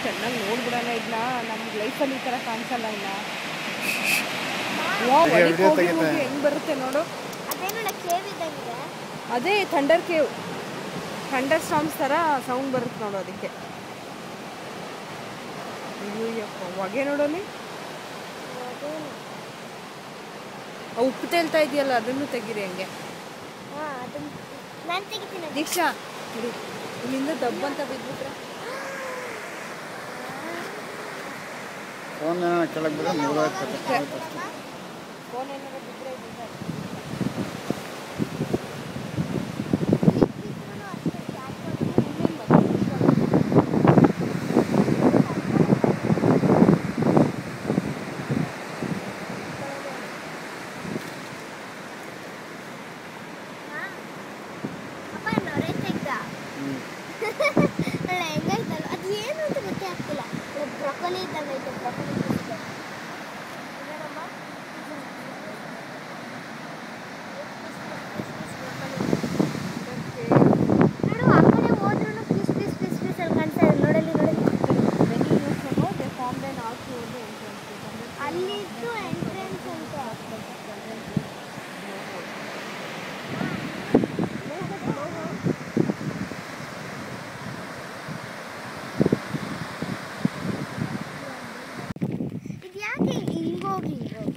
ಚೆನ್ನಾಗಿ ನೋಡ್ಬಿಡೋಣ ಇದನ್ನ. ನಮ್ಗೆ ಲೈಫಲ್ಲಿ ಈ ಥರ ಕಾಣಿಸಲ್ಲ ಇಲ್ಲ. ಹೆಂಗ್ ಬರುತ್ತೆ ನೋಡು. ಅದೇ ಥಂಡರ್ ಕೇವ್, ಥಂಡರ್ ಸ್ಟಾರ್ಮ್ಸ್ ಥರ ಸೌಂಡ್ ಬರುತ್ತೆ ನೋಡು ಅದಕ್ಕೆ. ಅಯ್ಯಪ್ಪ ಹೊಗೆ ನೋಡೋಲಿ. ಉಪ್ಪು ತೇಲ್ತಾ ಇದೆಯಲ್ಲ ಅದನ್ನು ತೆಗೀರಿ ಹಂಗೆ. ದೀಕ್ಷಾ ಇಲ್ಲಿಂದ ದಬ್ಬಂತ ಬಿದ್ಬಿಟ್ರೆ ಫೋನ್ ಕೆಳಗೆ ಬಿದ್ರೆ ಮುಗಿದೋಗ್ತದೆ. ಫೋನ್ ಏನಾದ್ರು ಬಿದ್ದರೆ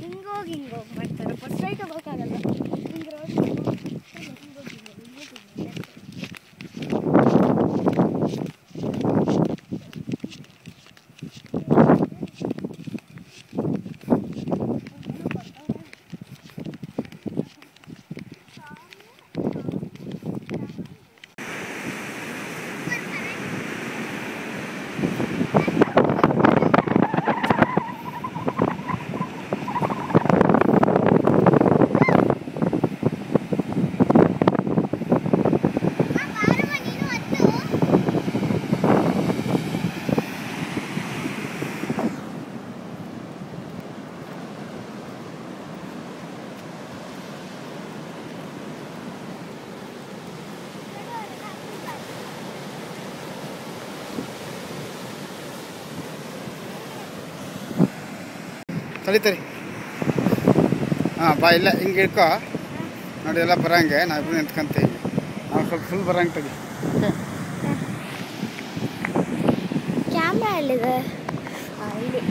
ಹಿಂಗೋಗಿ ಮಾಡ್ತಾರೆ. ಫಸ್ಟ್ ರೈಟ್ ಹೋಗೋಕ್ಕಾಗಲ್ಲ. ತಡಿ ಹಾಂ ಬಾ. ಇಲ್ಲ ಹಿಂಗೆ ಇಟ್ಕೋ ನೋಡಿ, ಎಲ್ಲ ಬರೋಂಗೆ ನಾವಿಬ್ರು ನಿಂತ್ಕೊಂತೀವಿ. ನಾವು ಸ್ವಲ್ಪ ಫುಲ್ ಬರೋಂಗೆ ತಡಿ. ಕ್ಯಾಮ್ರಾ ಎಲ್ಲಿದೆ? ಇಲ್ಲಿ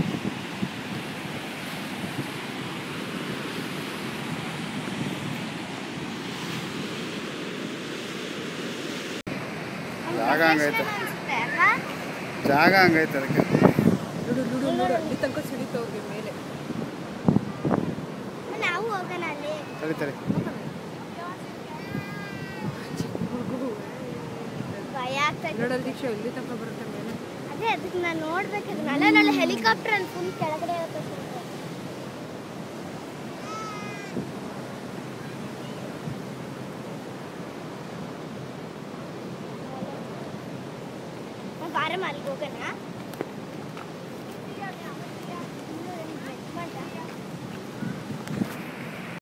ಜಾಗ ಹಂಗೈತೆ, ಜಾಗ ಹಂಗೈತೆ ಅದಕ್ಕೆ. ನೋಡು ಅಲ್ಲಿ ತನಕ ಸಿಡಿತಾ ಹೋಗಿ ಮೇಲೆ. ನಾವು ಹೋಗೋಣ ಅಲ್ಲಿ. ತಡಿ ಭಯ ಆಗ್ತದೆ ನೋಡಲ್ ದೀಕ್ಷಾ ಇಲ್ಲಿ ತನಕ ಬರುತ್ತೆ ಮೇಲೆ. ಅದೇ ಅದಕ್ಕೆ ನಾನು ನೋಡ್ಬೇಕಾದ್ರೆ ನಾಳೆ ಹೆಲಿಕಾಪ್ಟರ್ ಅಲ್ಲಿ ಫುಲ್ ಕೆಳಗಡೆ ಇರುತ್ತೆ. ಬಾರಮ್ಮ ಅಲ್ಲಿಗೆ ಹೋಗೋಣ.